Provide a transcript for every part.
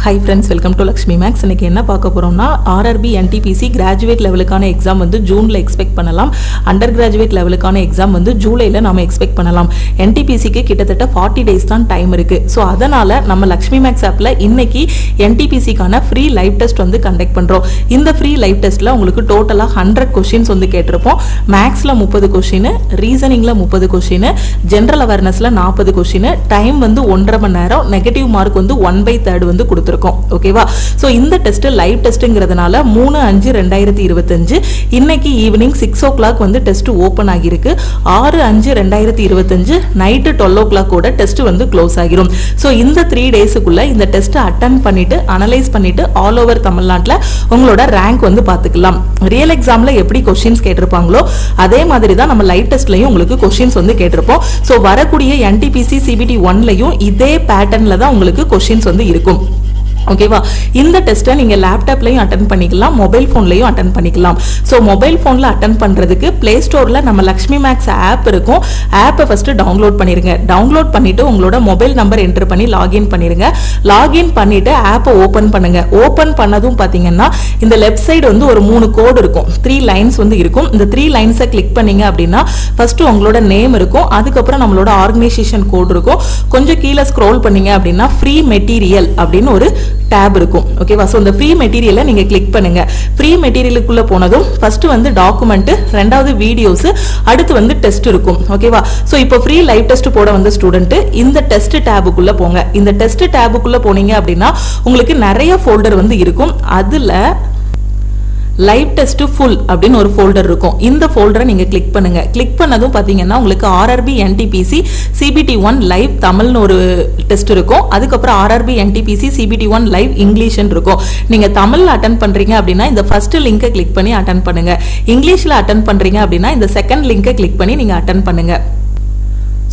Hi friends, welcome to Lakshmi Max. இன்னைக்கு என்ன பார்க்க போறோம்னா RRB NTPC கிராஜுவேட் லெவலுக்கான எக்ஸாம் வந்து ஜூன்ல எக்ஸ்பெக்ட் பண்ணலாம். அண்டர் கிராஜுவேட் லெவலுக்கான எக்ஸாம் வந்து ஜூலைல நாம எக்ஸ்பெக்ட் பண்ணலாம். NTPCக்கு கிட்டத்தட்ட 40 டேஸ் தான் டைம் இருக்கு. சோ அதனால நம்ம லக்ஷ்மி மேக்ஸ் ஆப்ல இன்னைக்கு NTPCக்கான ஃப்ரீ லைவ் டெஸ்ட் வந்து கண்டக்ட் பண்றோம். இந்த ஃப்ரீ லைவ் டெஸ்ட்ல உங்களுக்கு டோட்டலா 100 क्वेश्चंस வந்து கேட்டிருப்போம். மேக்ஸ்ல 30 क्वेश्चन, ரீசனிங்ல 30 क्वेश्चन, ஜெனரல் அவேர்னஸ்ல 40 क्वेश्चन, டைம் வந்து 1.5 மணி நேரம், நெகட்டிவ் மார்க் வந்து 1/3 வந்து கொடுத்திருக்கோம். ஓகேவா? சோ இந்த டெஸ்ட் லைவ் டெஸ்ட்ங்கிறதுனால 3/5/2025 இன்னைக்கு ஈவினிங் 6 o'clock வந்து டெஸ்ட் ஓபன் ஆகிருக்கு. 6/5/2025 நைட் 12 o'clock ஓட டெஸ்ட் வந்து க்ளோஸ் ஆகிரும். சோ இந்த 3 டேஸ்க்குள்ள இந்த டெஸ்ட் அட்டெண்ட் பண்ணிட்டு அனலைஸ் பண்ணிட்டு ஆல் ஓவர் தமிழ்நாட்டுல உங்களோட ரேங்க் வந்து பாத்துக்கலாம். ரியல் எக்ஸாம்ல எப்படி क्वेश्चंस கேட்டிருப்பாங்களோ அதே மாதிரி தான் நம்ம லைவ் டெஸ்ட்லயும் உங்களுக்கு क्वेश्चंस வந்து கேட்டிருப்போம். சோ வரக்கூடிய NTPC CBT 1லயும் இதே பேட்டர்ன்ல தான் உங்களுக்கு क्वेश्चंस வந்து இருக்கும். ஓகேவா? இந்த டெஸ்ட்டை நீங்க லேப்டாப்லயும் அட்டெண்ட் பண்ணிக்கலாம், மொபைல் போன்லயும் அட்டெண்ட் பண்ணிக்கலாம். சோ மொபைல் போன்ல அட்டெண்ட் பண்றதுக்கு பிளே ஸ்டோர்ல நம்ம லக்ஷ்மி மேக்ஸ் ஆப் இருக்கும். ஆப்பை ஃபர்ஸ்ட் டவுன்லோட் பண்ணிருங்க. டவுன்லோட் பண்ணிட்டு உங்களோட மொபைல் நம்பர் என்டர் பண்ணி லாகின் பண்ணிருங்க. லாகின் பண்ணிட்டு ஆப்பை ஓபன் பண்ணுங்க. ஓபன் பண்ணதும் பாத்தீங்கன்னா இந்த லெஃப்ட் சைடு வந்து ஒரு 3 கோடு இருக்கும், 3 லைன்ஸ் வந்து இருக்கும். இந்த 3 லைன்ஸை கிளிக் பண்ணீங்க அப்படின்னா ஃபர்ஸ்ட் உங்களோட நேம் இருக்கும், அதுக்கப்புறம் நம்மளோட ஆர்கனைசேஷன் கோட் இருக்கும். கொஞ்சம் கீழே ஸ்க்ரோல் பண்ணீங்க அப்படின்னா ஃப்ரீ மெட்டீரியல் அப்படின்னு ஒரு tab இருக்கும். ஓகேவா? சோ இந்த ஃப்ரீ மெட்டீரியலை நீங்க கிளிக் பண்ணுங்க. ஃப்ரீ மெட்டீரியலுக்குள்ள போனதும் ஃபர்ஸ்ட் வந்து டாக்குமெண்ட், ரெண்டாவது வீடியோஸ், அடுத்து வந்து டெஸ்ட் இருக்கும். ஓகேவா? சோ இப்போ ஃப்ரீ லைவ் டெஸ்ட் போட வந்த ஸ்டூடெண்ட் இந்த டெஸ்ட் டேபுக்குள்ள போங்க. இந்த டெஸ்ட் டேபுக்குள்ள போனீங்க அப்படின்னா உங்களுக்கு நிறைய ஃபோல்டர் வந்து இருக்கும். அதுல லைவ் டெஸ்ட் ஃபுல் அப்படின்னு ஒரு ஃபோல்டர் இருக்கும். இந்த ஃபோல்டரை நீங்க கிளிக் பண்ணுங்க. கிளிக் பண்ணதும் பாத்தீங்கன்னா உங்களுக்கு RRB NTPC CBT 1 லைவ் தமிழ்னு ஒரு டெஸ்ட் இருக்கும். அதுக்கப்புறம் RRB NTPC CBT 1 லைவ் இங்கிலீஷ்னு இருக்கும். நீங்க தமிழ்ல அட்டெண்ட் பண்றீங்க அப்படின்னா இந்த ஃபர்ஸ்ட் லிங்கை கிளிக் பண்ணி அட்டெண்ட் பண்ணுங்க. இங்கிலீஷ்ல அட்டெண்ட் பண்றீங்க அப்படின்னா இந்த செகண்ட் லிங்கை கிளிக் பண்ணி நீங்க அட்டெண்ட் பண்ணுங்க.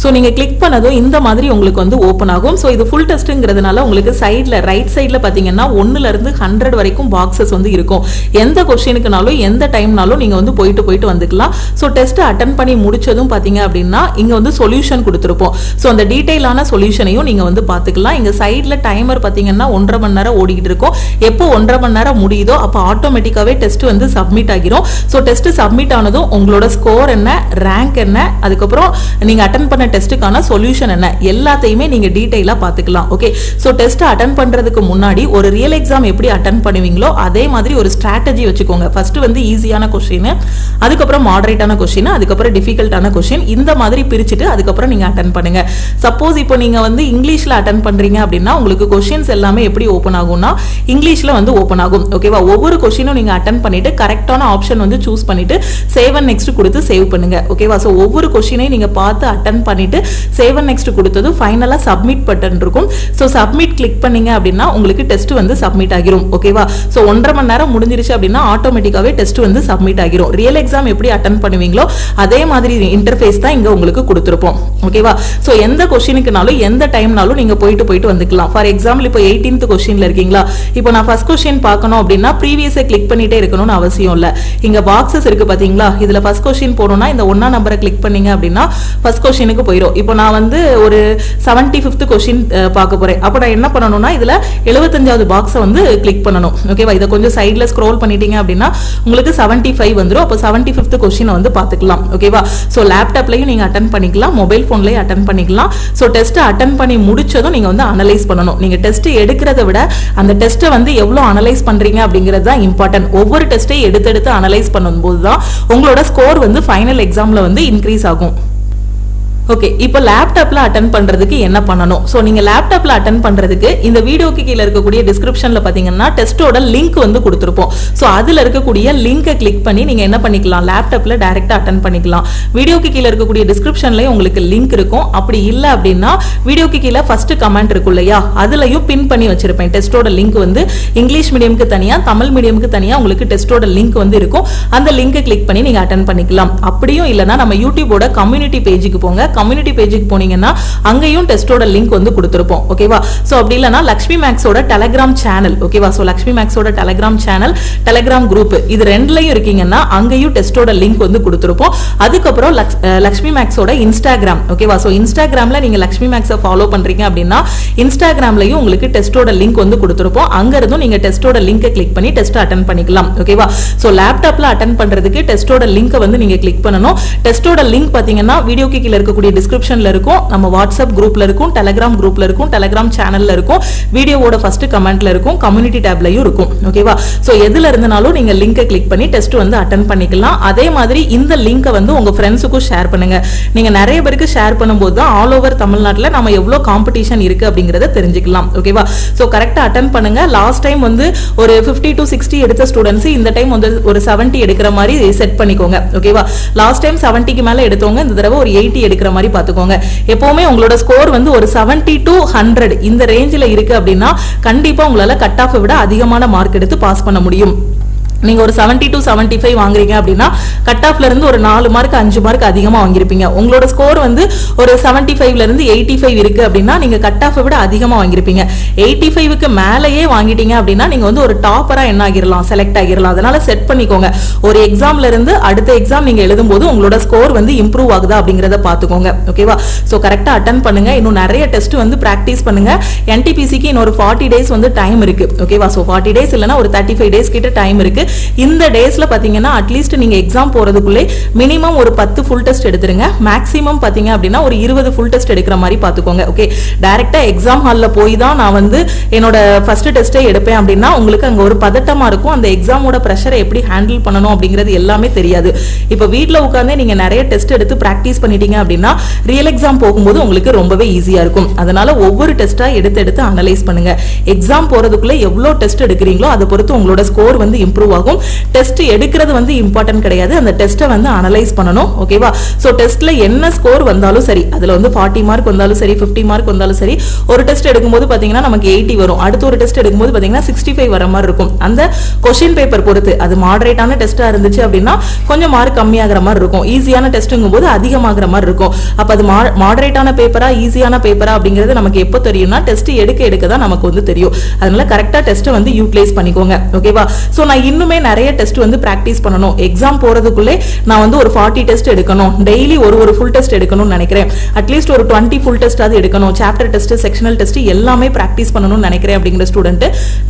சோ நீங்க கிளிக் பண்ணதும் இந்த மாதிரி உங்களுக்கு வந்து ஓபன் ஆகும். சோ இது ஃபுல் டெஸ்ட்ங்கிறதுனால உங்களுக்கு சைடுல ரைட் சைடுல பாத்தீங்கன்னா 1ல இருந்து 100 வரைக்கும் பாக்ஸஸ் வந்து இருக்கும். எந்த क्वेश्चनக்குனாலும் எந்த டைம்னாலும் நீங்க வந்து போயிட்டு வந்துக்கலாம். சோ டெஸ்ட் அட்டெண்ட் பண்ணி முடிச்சதும் பாத்தீங்க அப்படின்னா இங்க வந்து சொல்யூஷன் கொடுத்திருப்போம். சோ அந்த டீடைலான சொல்யூஷனையும் நீங்க வந்து பாத்துக்கலாம். இங்க சைடுல டைமர் பாத்தீங்கன்னா 1.5 மணி நேரம் ஓடிக்கிட்டு இருக்கும். எப்போ 1.5 மணி நேரம் முடியுதோ அப்ப ஆட்டோமேட்டிக்காவே டெஸ்ட் வந்து சப்மிட் ஆகிரும். சோ டெஸ்ட் சப்மிட் ஆனதும் உங்களோட ஸ்கோர் என்ன, ரேங்க் என்ன, அதுக்கப்புறம் நீங்க அட்டெண்ட் பண்ண டெஸ்டுக்கான சொல்யூஷன் என்ன எல்லாத்தையுமே நீங்க டீடைலா பாத்துக்கலாம். ஓகே? சோ டெஸ்ட் அட்டெண்ட் பண்றதுக்கு முன்னாடி ஒரு ரியல் எக்ஸாம் எப்படி அட்டெண்ட் பண்ணுவீங்களோ அதே மாதிரி ஒரு ஸ்ட்ராட்டஜி வச்சுக்கோங்க. ஃபர்ஸ்ட் வந்து ஈஸியான क्वेश्चन, அதுக்கப்புறம் மாடரேட்டான क्वेश्चन, அதுக்கப்புறம் டிஃபிகல்ட்டான क्वेश्चन, இந்த மாதிரி பிரிச்சுட்டு அதுக்கப்புறம் நீங்க அட்டெண்ட் பண்ணுங்க. சப்போஸ் இப்போ நீங்க வந்து இங்கிலீஷ்ல அட்டெண்ட் பண்றீங்க அப்படின்னா உங்களுக்கு क्वेश्चंस எல்லாமே எப்படி ஓபன் ஆகும்னா இங்கிலீஷ்ல வந்து ஓபன் ஆகும். ஓகேவா? ஒவ்வொரு क्वेश्चनும் நீங்க அட்டெண்ட் பண்ணிட்டு கரெக்ட்டான ஆப்ஷன் வந்து சூஸ் பண்ணிட்டு சேவ் அண்ட் நெக்ஸ்ட் கொடுத்து சேவ் பண்ணுங்க. ஓகேவா? சோ ஒவ்வொரு क्वेश्चனையும் நீங்க பார்த்து அட்டெண்ட் பண்ணிட்டு சேவ் அண்ட் நெக்ஸ்ட் கொடுத்தது ஃபைனலா சப்மிட் பட்டன் இருக்கும். சோ சப்மிட் கிளிக் பண்ணீங்க அப்படின்னா உங்களுக்கு டெஸ்ட் வந்து சப்மிட் ஆகிரும். ஓகேவா? சோ 1.5 மணி நேரம் முடிஞ்சிருச்சு அப்படின்னா ஆட்டோமேட்டிக்காவே டெஸ்ட் வந்து சப்மிட் ஆகிரும். ரியல் எக்ஸாம் எப்படி அட்டெண்ட் பண்ணுவீங்களோ அதே மாதிரி இன்டர்ஃபேஸ் தான் இங்க உங்களுக்கு கொடுத்திருப்போம். ஓகேவா? சோ எந்த क्वेश्चनக்குனாலும் எந்த டைம்னாலும் நீங்க போயிட்டு வந்துக்கலாம். ஃபார் எக்ஸாம்பிள் இப்போ 18th क्वेश्चनல இருக்கீங்களா? இப்போ நான் ஃபர்ஸ்ட் क्वेश्चन பார்க்கணும் அப்படின்னா ப்ரீவியஸை கிளிக் பண்ணிட்டே இருக்கணும்னு அவசியம் இல்ல. இங்க பாக்ஸஸ் இருக்கு பாத்தீங்களா? இதுல ஃபர்ஸ்ட் क्वेश्चन போறோம்னா இந்த 1ஆம் நம்பரை கிளிக் பண்ணீங்க அப்படின்னா ஃபர்ஸ்ட் क्वेश्चनக்கு போயிடும். இப்போ நான் வந்து ஒரு 75th क्वेश्चन பார்க்க போறேன். அப்ப நான் என்ன பண்ணணும்னா இதுல 75வது பாக்ஸை வந்து கிளிக் பண்ணணும். ஓகேவா? இத கொஞ்சம் சைடுல ஸ்க்ரோல் பண்ணிட்டீங்க அப்படின்னா உங்களுக்கு 75 வந்துரும். அப்ப 75th क्वेश्चन வந்து பாத்துக்கலாம். ஓகேவா? சோ லேப்டாப்லயும் நீங்க அட்டெண்ட் பண்ணிக்கலாம், மொபைல் போன்லயும் அட்டெண்ட் பண்ணிக்கலாம். சோ டெஸ்ட் அட்டெண்ட் பண்ணி முடிச்சதும் நீங்க வந்து அனலைஸ் பண்ணணும். நீங்க டெஸ்ட் எடுக்கிறத விட அந்த டெஸ்ட்டை வந்து எவ்வளவு அனலைஸ் பண்றீங்க அப்படிங்கிறது தான் இம்பார்ட்டன்ட். ஒவ்வொரு டெஸ்ட்டையும் எடுத்து அனலைஸ் பண்ணும்போது தான் உங்களோட ஸ்கோர் வந்து ஃபைனல் எக்ஸாம்ல வந்து இன்க்ரீஸ் ஆகும். ஓகே, இப்போ லேப்டாப்ல அட்டெண்ட் பண்றதுக்கு என்ன பண்ணணும்? சோ நீங்க லேப்டாப்ல அட்டெண்ட் பண்றதுக்கு இந்த வீடியோக்கு கீழ இருக்கக்கூடிய டிஸ்கிரிப்ஷன்ல பாத்தீங்கன்னா டெஸ்டோட லிங்க் வந்து கொடுத்திருப்போம். சோ அதுல இருக்கக்கூடிய லிங்கை கிளிக் பண்ணி நீங்க என்ன பண்ணிக்கலாம், லேப்டாப்ல டைரக்டா அட்டெண்ட் பண்ணிக்கலாம். வீடியோக்கு கீழ இருக்கக்கூடிய டிஸ்கிரிப்ஷன்லயும் உங்களுக்கு லிங்க் இருக்கும். அப்படி இல்ல அப்படின்னா வீடியோக்கு கீழ ஃபர்ஸ்ட் கமெண்ட் இருக்கும் இல்லையா, அதுலயும் பின் பண்ணி வச்சிருப்பேன். டெஸ்டோட லிங்க் வந்து இங்கிலீஷ் மீடியம்க்கு தனியா, தமிழ் மீடியம்க்கு தனியா உங்களுக்கு டெஸ்டோட லிங்க் வந்து இருக்கும். அந்த லிங்கை கிளிக் பண்ணி நீங்க அட்டெண்ட் பண்ணிக்கலாம். அப்படியும் இல்லனா நம்ம யூடியூபோட கம்யூனிட்டி பேஜுக்கு போங்க. கம்யூனிட்டி பேஜுக்கு போனீங்கன்னா அங்கேயும் டெஸ்டோட லிங்க் வந்து கொடுத்திருப்போம். ஓகேவா? சோ அப்படி இல்லனா லக்ஷ்மி மேக்ஸோட டெலிகிராம் சேனல், ஓகேவா? சோ லக்ஷ்மி மேக்ஸோட டெலிகிராம் சேனல், டெலிகிராம் குரூப் இது ரெண்டுலயும் இருக்கீங்கன்னா அங்கேயும் டெஸ்டோட லிங்க் வந்து கொடுத்திருப்போம். அதுக்கு அப்புறம் லக்ஷ்மி மேக்ஸோட இன்ஸ்டாகிராம், ஓகேவா? சோ இன்ஸ்டாகிராம்ல நீங்க லக்ஷ்மி மேக்ஸை ஃபாலோ பண்றீங்க அப்படின்னா இன்ஸ்டாகிராம்லயும் உங்களுக்கு டெஸ்டோட லிங்க் வந்து கொடுத்திருப்போம். அங்க இருந்தும் நீங்க டெஸ்டோட லிங்கை கிளிக் பண்ணி டெஸ்ட் அட்டெண்ட் பண்ணிக்கலாம். ஓகேவா? சோ லேப்டாப்ல அட்டெண்ட் பண்றதுக்கு டெஸ்டோட லிங்கை வந்து நீங்க கிளிக் பண்ணணும். டெஸ்டோட லிங்க் பாத்தீங்கன்னா வீடியோக்கு கீழ இருக்கக்கூடிய டிஸ்கிரிப்ஷன்ல இருக்கும், நம்ம வாட்ஸ்அப் குரூப்ல இருக்கும், டெலிகிராம் குரூப்ல இருக்கும், டெலிகிராம் சேனல்ல இருக்கும், வீடியோவோட ஃபர்ஸ்ட் கமெண்ட்ல இருக்கும், கம்யூனிட்டி டேப்லயும் இருக்கும். ஓகேவா? சோ எதுல இருந்தனாலும் நீங்க லிங்கை கிளிக் பண்ணி டெஸ்ட் வந்து அட்டெண்ட் பண்ணிக்கலாம். அதே மாதிரி இந்த லிங்கை வந்து உங்க ஃப்ரெண்ட்ஸுக்கும் ஷேர் பண்ணுங்க. நீங்க நிறைய பேருக்கு ஷேர் பண்ணும்போது தான் ஆல் ஓவர் தமிழ்நாட்டுல நம்ம எவ்வளவு காம்படிஷன் இருக்கு அப்படிங்கறத தெரிஞ்சுக்கலாம். ஓகேவா? சோ கரெக்டா அட்டெண்ட் பண்ணுங்க. லாஸ்ட் டைம் வந்து ஒரு 50 to 60 எடுத்த ஸ்டூடெண்ட்ஸ் இந்த டைம் வந்து ஒரு 70 எடுக்கிற மாதிரி செட் பண்ணிக்கோங்க. ஓகேவா? லாஸ்ட் டைம் 70க்கு மேல எடுத்தவங்க இந்த தடவை ஒரு 80 எடுக்கிற மாதிரி பாத்துக்கோங்க. எப்பவுமே உங்களோட ஸ்கோர் வந்து ஒரு 70 to 100 இந்த ரேஞ்சில இருக்கு அப்படின்னா கண்டிப்பா உங்களால கட் ஆஃப் விட அதிகமான மார்க் எடுத்து பாஸ் பண்ண முடியும். நீங்க ஒரு 70 to 75 வாங்குறீங்க அப்படின்னா கட் ஆஃப்ல இருந்து ஒரு 4 மார்க் 5 மார்க் அதிகமா வாங்கிருப்பீங்க. உங்களோட ஸ்கோர் வந்து ஒரு 75ல இருந்து 85 இருக்கு அப்படின்னா நீங்க கட் ஆஃப் விட அதிகமா வாங்கிருப்பீங்க. 85க்கு மேலேயே வாங்கிட்டீங்க அப்படின்னா நீங்க வந்து ஒரு டாப்பரா என்ன ஆகிரலாம், செலக்ட் ஆகிரலாம். அதனால செட் பண்ணிக்கோங்க. ஒரு எக்ஸாம்ல இருந்து அடுத்த எக்ஸாம் நீங்க எழுதும்போது உங்களோட ஸ்கோர் வந்து இம்ப்ரூவ் ஆகுதா அப்படிங்கறத பாத்துக்கோங்க. ஓகேவா? சோ கரெக்டா அட்டெண்ட் பண்ணுங்க. இன்னும் நிறைய டெஸ்ட் வந்து பிராக்டிஸ் பண்ணுங்க. NTPCக்கு இன்னொரு 40 டேஸ் வந்து டைம் இருக்கு. ஓகேவா? சோ 40 டேஸ் இல்லனா ஒரு 35 டேஸ் கிட்ட டைம் இருக்கு. இந்த டேஸ்ல பாத்தீங்கன்னா அட்லீஸ்ட் நீங்க எக்ஸாம் போறதுக்குள்ளே மினிமம் ஒரு 10 ஃபுல் டெஸ்ட் எடுத்துருங்க. மேக்ஸிமம் பாத்தீங்க அப்படின்னா ஒரு 20 ஃபுல் டெஸ்ட் எடுக்கிற மாதிரி பாத்துக்கோங்க. ஓகே, டைரக்டா எக்ஸாம் ஹால்ல போய் தான் நான் வந்து என்னோட ஃபர்ஸ்ட் டெஸ்ட்டை எடுப்பேன் அப்படின்னா உங்களுக்கு அங்க ஒரு பதட்டமா இருக்கும். அந்த எக்ஸாமோட பிரஷரை எப்படி ஹேண்டில் பண்ணணும் அப்படிங்கிறது எல்லாமே தெரியாது. இப்ப வீட்ல உட்கார்ந்தே நீங்க நிறைய டெஸ்ட் எடுத்து பிராக்டிஸ் பண்ணிட்டீங்க அப்படின்னா ரியல் எக்ஸாம் போகும்போது உங்களுக்கு ரொம்பவே ஈஸியா இருக்கும். அதனால ஒவ்வொரு டெஸ்டா எடுத்து அனலைஸ் பண்ணுங்க. எக்ஸாம் போறதுக்குள்ள எவ்வளவு டெஸ்ட் எடுக்கிறீங்களோ அதை பொறுத்து உங்களோட ஸ்கோர் வந்து இம்ப்ரூவ் ஆகும். டெஸ்ட் எடுக்கிறது வந்து இம்பார்ட்டன்ட் கிடையாது, அந்த டெஸ்ட்டை வந்து அனலைஸ் பண்ணணும். ஓகேவா? சோ டெஸ்ட்ல என்ன ஸ்கோர் வந்தாலும் சரி, அதுல வந்து 40 மார்க் வந்தாலும் சரி, 50 மார்க் வந்தாலும் சரி, ஒரு டெஸ்ட் எடுக்கும்போது பாத்தீங்கன்னா நமக்கு 80 வரும். அடுத்து ஒரு டெஸ்ட் எடுக்கும்போது பாத்தீங்கன்னா 65 வர மாதிரி இருக்கும். அந்த கொஸ்டின் பேப்பர் பொறுத்து அது மாடரேட்டான டெஸ்டா இருந்துச்சு அப்படின்னா கொஞ்சம் மார்க் கம்மியாகிற மாதிரி இருக்கும். ஈஸியான டெஸ்ட்ங்கும் போது அதிகமாகிற மாதிரி இருக்கும். அப்ப அது மாடரேட்டான பேப்பரா ஈஸியான பேப்பரா அப்படிங்கிறது நமக்கு எப்போ தெரியும்னா டெஸ்ட் எடுக்க தான் நமக்கு வந்து தெரியும். அதனால கரெக்டா டெஸ்ட்டை வந்து யூட்டிலைஸ் பண்ணிக்கோங்க. ஓகேவா? சோ நான் இன்னுமே நிறைய டெஸ்ட் வந்து பிராக்டிஸ் பண்ணணும். எக்ஸாம் போறதுக்குள்ளே நான் வந்து ஒரு 40 டெஸ்ட் எடுக்கணும், டெய்லி ஒரு ஃபுல் டெஸ்ட் எடுக்கணும்னு நினைக்கிறேன். அட்லீஸ்ட் ஒரு 20 ஃபுல் டெஸ்ட் அது எடுக்கணும், சாப்டர் டெஸ்ட், செக்ஷனல் டெஸ்ட் எல்லாமே பிராக்டிஸ் பண்ணணும்னு நினைக்கிறேன் அப்படிங்கிற ஸ்டூடெண்ட்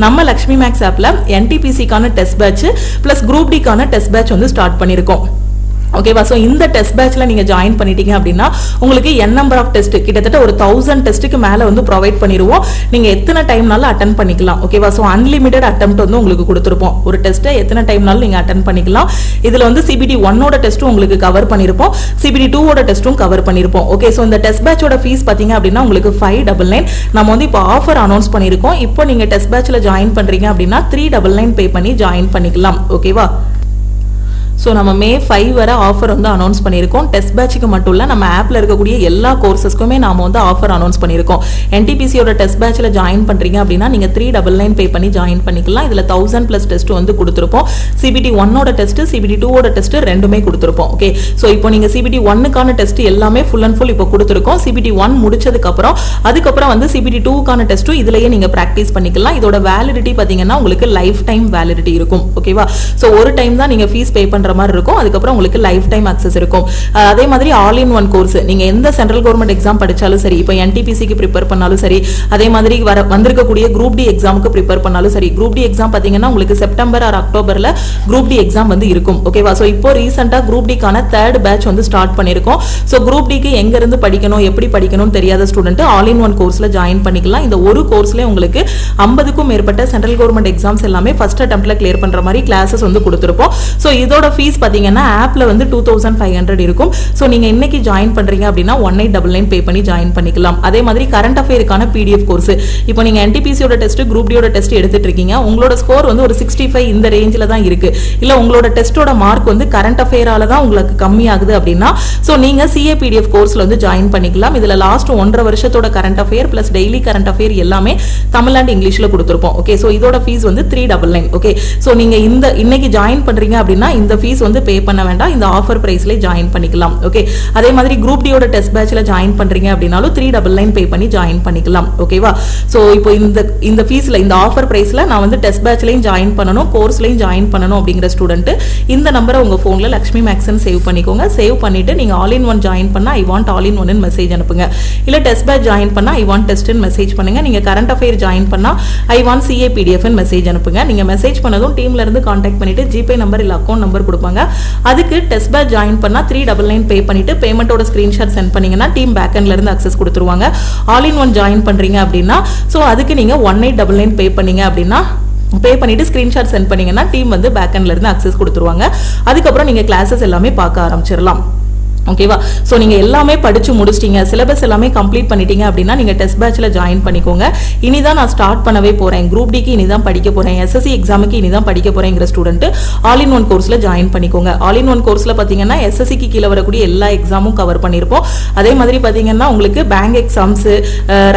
நம்ம லக்ஷ்மி மேக்ஸ் ஆப்ல NTPCக்கான டெஸ்ட் பேட்ச் பிளஸ் குரூப் டிக்கான டெஸ்ட் பேட்ச் வந்து ஸ்டார்ட் பண்ணிருக்கோம். ஓகேவா? சோ இந்த டெஸ்ட் பேட்ச்ல நீங்க ஜாயின் பண்ணிட்டீங்க அப்படின்னா உங்களுக்கு n நம்பர் ஆஃப் டெஸ்ட் கிட்டத்தட்ட ஒரு 1000 டெஸ்ட்டுக்கு மேல வந்து ப்ரொவைட் பண்ணிடுவோம். நீங்க எத்தனை டைம்னாலும் அட்டெண்ட் பண்ணிக்கலாம். ஓகேவா? சோ அன்லிமிட்டட் அட்டெம்ப்ட் வந்து உங்களுக்கு கொடுத்துருப்போம். ஒரு டெஸ்ட்டை எத்தனை டைம்னாலும் நீங்க அட்டெண்ட் பண்ணிக்கலாம். இதுல வந்து CBT 1ஓட டெஸ்ட்டும் உங்களுக்கு கவர் பண்ணிருப்போம், CBT 2ஓட டெஸ்ட்டும் கவர் பண்ணிருப்போம். ஓகே, சோ இந்த டெஸ்ட் பேட்சோட ஃபீஸ் பாத்தீங்க அப்படின்னா உங்களுக்கு 599. நம்ம வந்து இப்போ ஆஃபர் அனௌன்ஸ் பண்ணிருக்கோம். இப்போ நீங்க டெஸ்ட் பேட்ச்ல ஜாயின் பண்றீங்க அப்படின்னா 399 பே பண்ணி ஜாயின் பண்ணிக்கலாம். ஓகேவா? ஸோ நம்ம May 5 வரை ஆஃபர் வந்து அனௌன்ஸ் பண்ணியிருக்கோம். டெஸ்ட் பேட்சுக்கு மட்டும் இல்லை, நம்ம ஆப்பில் இருக்கக்கூடிய எல்லா கோர்சஸ்க்குமே நாம வந்து ஆஃபர் அனௌன்ஸ் பண்ணியிருக்கோம். NTPCயோட டெஸ்ட் பேட்சில் ஜாயின் பண்ணுறீங்க அப்படின்னா நீங்கள் 399 பே பண்ணி ஜாயின் பண்ணிக்கலாம். இதில் 1000+ டெஸ்ட் வந்து கொடுத்துருப்போம். CBT 1ஓட டெஸ்ட், CBT 2ஓட டெஸ்ட் ரெண்டுமே கொடுத்துருப்போம். ஓகே, ஸோ இப்போ நீங்கள் CBT 1க்கான டெஸ்ட் எல்லாமே ஃபுல் அண்ட் ஃபுல் இப்போ கொடுத்துருக்கோம். CBT 1 முடிச்சதுக்கப்புறம் அதுக்கப்புறம் வந்து CBT 2க்கான டெஸ்ட்டும் இதுலயே நீங்கள் ப்ராக்டிஸ் பண்ணிக்கலாம். இதோட வேலிடிட்டி பார்த்தீங்கன்னா உங்களுக்கு லைஃப் டைம் வேலிடிட்டி இருக்கும். ஓகேவா? ஸோ ஒரு டைம் தான் நீங்கள் ஃபீஸ் பே பண்ணுற மாதிரி இருக்கும். அதுக்கப்புறம் உங்களுக்கு லைஃப் டைம் அக்சஸ் இருக்கும். அதே மாதிரி ஆல் இன் ஒன் கோர்ஸ், நீங்க எந்த சென்ட்ரல் கவர்மெண்ட் எக்ஸாம் படிச்சாலும் சரி, இப்போ NTPCக்கு ப்ரிப்பேர் பண்ணாலும் சரி, அதே மாதிரி வந்திருக்கக்கூடிய குரூப் டி எக்ஸாமுக்கு ப்ரிப்பேர் பண்ணாலும் சரி. குரூப் டி எக்ஸாம் பாத்தீங்கன்னா உங்களுக்கு செப்டம்பர் ஆர் அக்டோபர்ல குரூப் டி எக்ஸாம் வந்து இருக்கும். ஓகேவா? சோ இப்போ ரீசெண்டா குரூப் டிக்கான 3rd பேட்ச் வந்து ஸ்டார்ட் பண்ணிருக்கோம். சோ குரூப் டிக்கு எங்க இருந்து படிக்கணும், எப்படி படிக்கணும்னு தெரியாத ஸ்டூடெண்ட் ஆல் இன் ஒன் கோர்ஸ்ல ஜாயின் பண்ணிக்கலாம். இந்த ஒரு கோர்ஸ்ல உங்களுக்கு 50க்கும் மேற்பட்ட சென்ட்ரல் கவர்மெண்ட் எக்ஸாம்ஸ் எல்லாமே ஃபர்ஸ்ட் அட்டெம்ப்ட்ல கிளியர் பண்ற மாதிரி கிளாसेस வந்து கொடுத்திருப்போம். சோ இதோட ஃபீஸ் பாத்தீங்கன்னா ஆப்ல வந்து 2500 இருக்கும். சோ நீங்க இன்னைக்கு ஜாயின் பண்றீங்க அப்படின்னா 1899 பே பண்ணி ஜாயின் பண்ணிக்கலாம். அதே மாதிரி கரண்ட் அஃபேருக்கான PDF கோர்ஸ், இப்போ நீங்க NTPCயோட டெஸ்ட், குரூப் டியோட டெஸ்ட் எடுத்துட்டு இருக்கீங்க, உங்களோட ஸ்கோர் வந்து ஒரு 65 இந்த ரேஞ்சில தான் இருக்கு, இல்ல உங்களோட டெஸ்டோட மார்க் வந்து கரண்ட் அஃபேரால தான் உங்களுக்கு கம்மி ஆகுது அப்படின்னா சோ நீங்க CA PDF கோர்ஸ்ல வந்து ஜாயின் பண்ணிக்கலாம். இதுல லாஸ்ட் 1.5 வருஷத்தோட current affair plus daily current affair எல்லாமே தமிழ் அண்ட் இங்கிலீஷ்ல கொடுத்திருப்போம். ஓகே, சோ இதோட ஃபீஸ் வந்து 399. ஓகே, சோ நீங்க இன்னைக்கு ஜாயின் பண்றீங்க அப்படின்னா இந்த ஃபீஸ் வந்து பே பண்ண வேண்டாம், இந்த ஆஃபர் பிரைஸ்ல ஜாயின் பண்ணிக்கலாம். ஓகே, அதே மாதிரி குரூப் டியோட டெஸ்ட் பேட்ச்ல ஜாயின் பண்றீங்க அப்படினாலும் 399 பே பண்ணி ஜாயின் பண்ணிக்கலாம். ஓகேவா? சோ இப்போ இந்த ஃபீஸ்ல இந்த ஆஃபர் பிரைஸ்ல நான் வந்து டெஸ்ட் பேட்ச்லயும் ஜாயின் பண்ணனும், கோர்ஸ்லயும் ஜாயின் பண்ணனும் அப்படிங்கற ஸ்டூடண்ட் இந்த நம்பரை உங்க போன்ல லக்ஷ்மி மேக்ஸ்ன்னு சேவ் பண்ணிக்கோங்க. சேவ் பண்ணிட்டு நீங்க ஆல் இன் ஒன் ஜாயின் பண்ணா I want all in one ன்னு மெசேஜ் அனுப்புங்க. இல்ல டெஸ்ட் பேட்ச் ஜாயின் பண்ணா ஐ வாண்ட் டெஸ்ட் ன்னு மெசேஜ் பண்ணுங்க. நீங்க கரண்ட் அஃபேர் ஜாயின் பண்ணா ஐ வாண்ட் CA PDF ன்னு மெசேஜ் அனுப்புங்க. நீங்க மெசேஜ் பண்ணதும் டீம்ல இருந்து கான்டாக்ட் பண்ணிட்டு ஜிபே நம்பர் இல்ல அக்கவுண்ட் நம்பர் கொடுப்பாங்க. அதுக்கு டெஸ்ட் பேட்ச் ஜாயின் பண்ணா 399 பே பண்ணிட்டு பேமெண்டோட ஸ்கிரீன்ஷாட் சென்ட் பண்ணீங்கன்னா டீம் பேக் எண்ட்ல இருந்து அக்சஸ் கொடுத்துருவாங்க. ஆல் இன் ஒன் ஜாயின் பண்றீங்க அப்படின்னா சோ அதுக்கு நீங்க 1899 பே பண்ணீங்க அப்படின்னா பே பண்ணிட்டு ஸ்கிரீன்ஷாட் சென்ட் பண்ணீங்கன்னா டீம் வந்து பேக் எண்ட்ல இருந்து அக்சஸ் கொடுத்துருவாங்க. அதுக்கப்புறம் நீங்க கிளாஸஸ் எல்லாமே பார்க்க ஆரம்பிச்சிடலாம். ஓகேவா? சோ நீங்க எல்லாமே படிச்சு முடிச்சிட்டீங்க, சிலபஸ் எல்லாமே கம்ப்ளீட் பண்ணிட்டீங்க அப்படின்னா நீங்க டெஸ்ட் பேட்ச்ல ஜாயின் பண்ணிக்கோங்க. இனிதான் நான் ஸ்டார்ட் பண்ணவே போறேன், குரூப் டிக்கு இனிதான் படிக்க போறேன், SSC எக்ஸாமுக்கு இனிதான் படிக்க போறேங்கிற ஸ்டூடெண்ட் ஆல் இன் ஒன் கோர்ஸ்ல ஜாயின் பண்ணிக்கோங்க. ஆல் இன் ஒன் கோர்ஸ்ல பாத்தீங்கன்னா SSCக்கு கீழ வரக்கூடிய எல்லா எக்ஸாமும் கவர் பண்ணிருப்போம். அதே மாதிரி பாத்தீங்கன்னா உங்களுக்கு பேங்க் எக்ஸாம்ஸ்,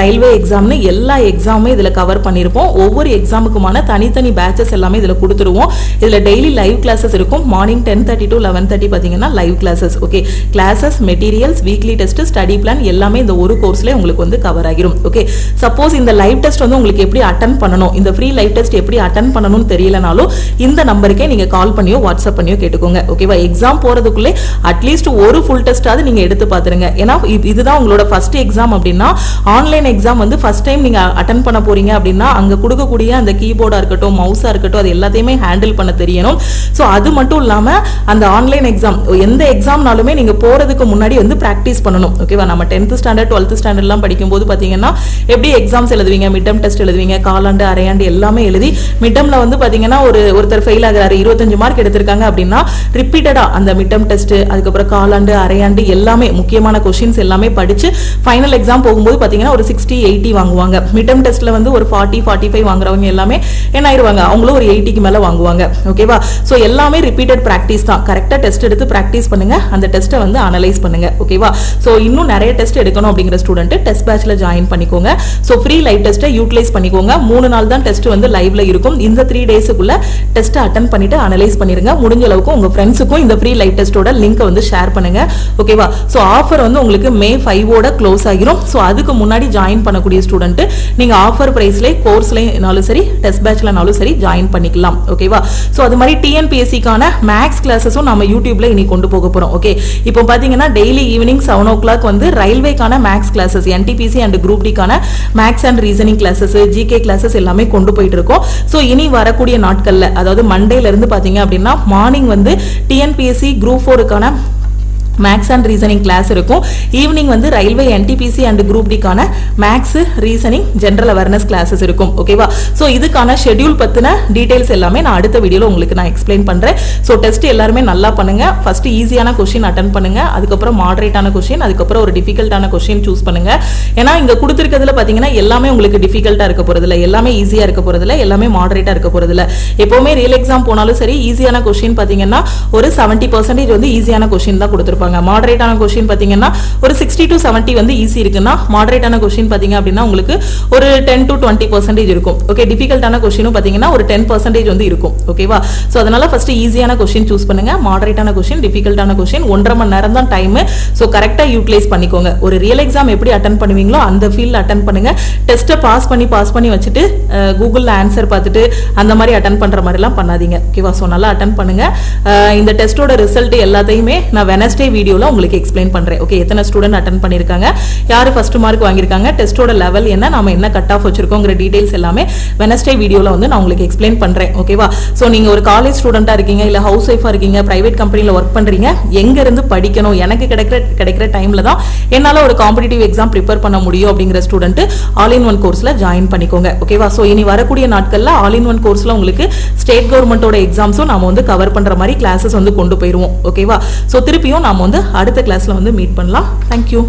ரயில்வே எக்ஸாம்னு எல்லா எக்ஸாமுமே இதுல கவர் பண்ணிருப்போம். ஒவ்வொரு எக்ஸாமுக்குமான தனித்தனி பேட்சஸ் எல்லாமே இதுல கொடுத்துருவோம். இதுல டெய்லி லைவ் கிளாஸஸ் இருக்கும். மார்னிங் 10:30 to 11:30 பாத்தீங்கன்னா live classes. Okay, classes, materials, weekly test, study plan எல்லாமே இந்த ஒரு கோர்ஸ்ல உங்களுக்கு வந்து கவர் ஆகிரும். ஓகே, சப்போஸ் இந்த லைவ் டெஸ்ட் வந்து உங்களுக்கு எப்படி அட்டெண்ட் பண்ணனும், இந்த ஃப்ரீ லைவ் டெஸ்ட் எப்படி அட்டெண்ட் பண்ணனும்னு தெரியலனாலும் இந்த நம்பருக்கே நீங்க கால் பண்ணியோ வாட்ஸ்அப் பண்ணியோ கேட்டுக்கோங்க. ஓகேவா? எக்ஸாம் போறதுக்குள்ளே அட்லீஸ்ட் ஒரு ஃபுல் டெஸ்டாவது நீங்க எடுத்து பாத்துருங்க. ஏன்னா இதுதான் உங்களோட ஃபர்ஸ்ட் எக்ஸாம் அப்படின்னா ஆன்லைன் எக்ஸாம் வந்து ஃபர்ஸ்ட் டைம் நீங்க அட்டெண்ட் பண்ண போறீங்க அப்படின்னா அங்க கொடுக்கக்கூடிய அந்த கீபோர்டா இருக்கட்டும், மவுஸா இருக்கட்டும், அது எல்லாத்தையுமே ஹேண்டில் பண்ண தெரியணும். சோ அது மட்டும் இல்லாம அந்த ஆன்லைன் எக்ஸாம் எந்த எக்ஸாம்னாலுமே நீங்க போறதுக்கு முன்னாடி வந்து பிராக்டிஸ் பண்ணணும். ஓகேவா? நம்ம 10th ஸ்டாண்டர்ட் 12th ஸ்டாண்டர்ட்லாம் படிக்கும்போது பாத்தீங்கன்னா எப்படி எக்ஸாம்ஸ் எழுதுவீங்க, மிட் டர்ம் டெஸ்ட் எழுதுவீங்க, காலாண்டு அரையாண்டு எல்லாமே எழுதி மிட் டர்ம்ல வந்து பாத்தீங்கன்னா ஒருத்தர் ஃபெயில் ஆகுறாரு, 25 மார்க் எடுத்திருக்காங்க அப்படின்னா ரிப்பீட்டடா அந்த மிட் டர்ம் டெஸ்ட், அதுக்கப்புறம் காலாண்டு அரையாண்டு எல்லாமே முக்கியமான கொஸ்டின்ஸ் எல்லாமே படிச்சு ஃபைனல் எக்ஸாம் போகும்போது பாத்தீங்கன்னா ஒரு 60-80 வாங்குவாங்க. மிட் டர்ம் டெஸ்ட்ல வந்து ஒரு 40-45 வாங்குறவங்க எல்லாமே என்ன ஆயிருவாங்க, அவங்களும் ஒரு 80க்கு மேல வாங்குவாங்க. ஓகேவா? சோ எல்லாமே ரிப்பீட்டட் பிராக்டிஸ் தான். கரெக்டா டெஸ்ட் எடுத்து பிராக்டிஸ் பண்ணுங்க, அந்த டெஸ்ட்டை வந்து அனலைஸ் பண்ணுங்க. ஓகேவா? சோ இன்னும் நிறைய டெஸ்ட் எடுக்கணும் அப்படிங்கிற ஸ்டூடெண்ட் டெஸ்ட் பேட்ச்ல ஜாயின் பண்ணிக்கோங்க. சோ ஃப்ரீ லைவ் டெஸ்ட்டை யூட்டிலைஸ் பண்ணிக்கோங்க. 3 நாள் தான் டெஸ்ட் வந்து லைவ்ல இருக்கும். இந்த 3 டேஸ்க்குள்ள டெஸ்ட் அட்டெண்ட் பண்ணிட்டு அனலைஸ் பண்ணிருங்க. முடிஞ்ச அளவுக்கு உங்க ஃப்ரெண்ட்ஸுக்கும் இந்த ஃப்ரீ லைவ் டெஸ்டோட லிங்க் வந்து ஷேர் பண்ணுங்க. ஓகேவா? சோ ஆஃபர் வந்து உங்களுக்கு May 5 க்ளோஸ் ஆகிரும். சோ அதுக்கு முன்னாடி ஜாயின் பண்ணக்கூடிய ஸ்டூடெண்ட் நீங்க ஆஃபர் பிரைஸ்ல கோர்ஸ்லனாலும் சரி டெஸ்ட் பேட்ச்லனாலும் சரி ஜாயின் பண்ணிக்கலாம். ஓகேவா? சோ அது மாதிரி TNPSC-க்கான மேக்ஸ் கிளாஸஸும் நம்ம யூடியூப்ல இனி கொண்டு போக போறோம். ஓகே, இப்போ பாத்தீங்கன்னா டெய்லி ஈவினிங் 7 o'clock வந்து ரயில்வேக்கான maths classes, NTPC and group டிக்கான maths and reasoning classes, GK classes எல்லாமே கொண்டு போயிட்டு இருக்கோம். சோ இனி வரக்கூடிய நாட்கள்ல அதாவது மண்டேல இருந்து பாத்தீங்க அப்படின்னா மார்னிங் வந்து TNPSC குரூப் 4க்கான மேக்ஸ் அண்ட் ரீசனிங் கிளாஸ் இருக்கும். ஈவினிங் வந்து ரயில்வே NTPC அண்ட் குரூப் டிக்கான maths, reasoning, general awareness classes இருக்கும். ஓகேவா? சோ இதுக்கான ஷெட்யூல் பத்தின டீடைல்ஸ் எல்லாமே நான் அடுத்த வீடியோல உங்களுக்கு நான் எக்ஸ்பிளைன் பண்றேன். சோ டெஸ்ட் எல்லாரும் நல்லா பண்ணுங்க. ஃபர்ஸ்ட் ஈஸியான क्वेश्चन அட்டெண்ட் பண்ணுங்க, அதுக்கப்புறம் மாடரேட்டான क्वेश्चन, அதுக்கப்புறம் ஒரு டிஃபிகல்ட்டான क्वेश्चन சூஸ் பண்ணுங்க. ஏன்னா இங்க கொடுத்திருக்கிறதுல பாத்தீங்கன்னா எல்லாமே உங்களுக்கு டிஃபிகல்ட்டா இருக்க போறது இல்ல, எல்லாமே ஈஸியா இருக்க போறது இல்ல, எல்லாமே மாடரேட்டா இருக்க போறது இல்ல. எப்பவுமே ரியல் எக்ஸாம் போனாலும் சரி ஈஸியான क्वेश्चन பாத்தீங்கன்னா ஒரு 70% வந்து ஈஸியான क्वेश्चन தான் கொடுத்திருப்பாங்க. மாடரேட்டான क्वेश्चन பாத்தீங்கன்னா ஒரு 60 to 70 வந்து ஈஸி இருக்குன்னா மாடரேட்டான क्वेश्चन பாத்தீங்க அப்படின்னா உங்களுக்கு ஒரு 10 to 20% இருக்கும். ஓகே, டிஃபிகல்ட்டான क्वेश्चनும் பாத்தீங்கன்னா ஒரு 10% வந்து இருக்கும். ஓகேவா? சோ அதனால ஃபர்ஸ்ட் ஈஸியான क्वेश्चन சூஸ் பண்ணுங்க. மாடரேட்டான क्वेश्चन, டிஃபிகல்ட்டான क्वेश्चन 1.5 மணி நேரம் தான் டைம். சோ கரெக்ட்டா யூட்டிலைஸ் பண்ணிக்கோங்க. ஒரு ரியல் எக்ஸாம் எப்படி அட்டெண்ட் பண்ணுவீங்களோ அந்த ஃபீல்ல அட்டெண்ட் பண்ணுங்க. டெஸ்ட்டை பாஸ் பண்ணி வச்சுட்டு கூகுள்ல ஆன்சர் பார்த்துட்டு அந்த மாதிரி அட்டெண்ட் பண்ற மாதிரி எல்லாம் பண்ணாதீங்க. ஓகேவா? சோ நல்லா அட்டெண்ட் பண்ணுங்க. இந்த டெஸ்டோட ரிசல்ட் எல்லாத்தையுமே நான் வெனஸ்டே வீடியோல உங்களுக்கு எக்ஸ்பிளைன் பண்றேன். ஓகே, எத்தனை ஸ்டூடெண்ட் அட்டெண்ட் பண்ணிருக்காங்க, யாரு ஃபர்ஸ்ட் மார்க் வாங்கிருக்காங்க, டெஸ்டோட லெவல் என்ன, நாம என்ன கட் ஆஃப் வச்சிருக்கோங்கிற டீடைல்ஸ் எல்லாமே வெனஸ்டே வீடியோல வந்து நான் உங்களுக்கு எக்ஸ்பிளைன் பண்றேன். ஓகேவா? சோ நீங்க ஒரு காலேஜ் ஸ்டூடெண்டா இருக்கீங்க, இல்ல ஹவுஸ் ஒய்ஃபா இருக்கீங்க, பிரைவேட் கம்பெனில ஒர்க் பண்றீங்க, எங்க இருந்து படிக்கணும், எனக்கு கிடைக்கிற டைம்ல தான் என்னால ஒரு காம்படிட்டிவ் எக்ஸாம் ப்ரிப்பேர் பண்ண முடியும் அப்படிங்கிற ஸ்டூடெண்ட் ஆல் இன் ஒன் கோர்ஸ்ல ஜாயின் பண்ணிக்கோங்க. ஓகேவா? சோ இனி வரக்கூடிய நாட்கள்ல ஆல் இன் ஒன் கோர்ஸ்ல உங்களுக்கு ஸ்டேட் கவர்மெண்டோட எக்ஸாம்ஸும் நாம வந்து கவர் பண்ற மாதிரி கிளாஸஸ் வந்து கொண்டு போயிருவோம். ஓகேவா? சோ திருப்பியும் நாம வந்து அடுத்த கிளாஸ்ல வந்து மீட் பண்ணலாம். Thank you.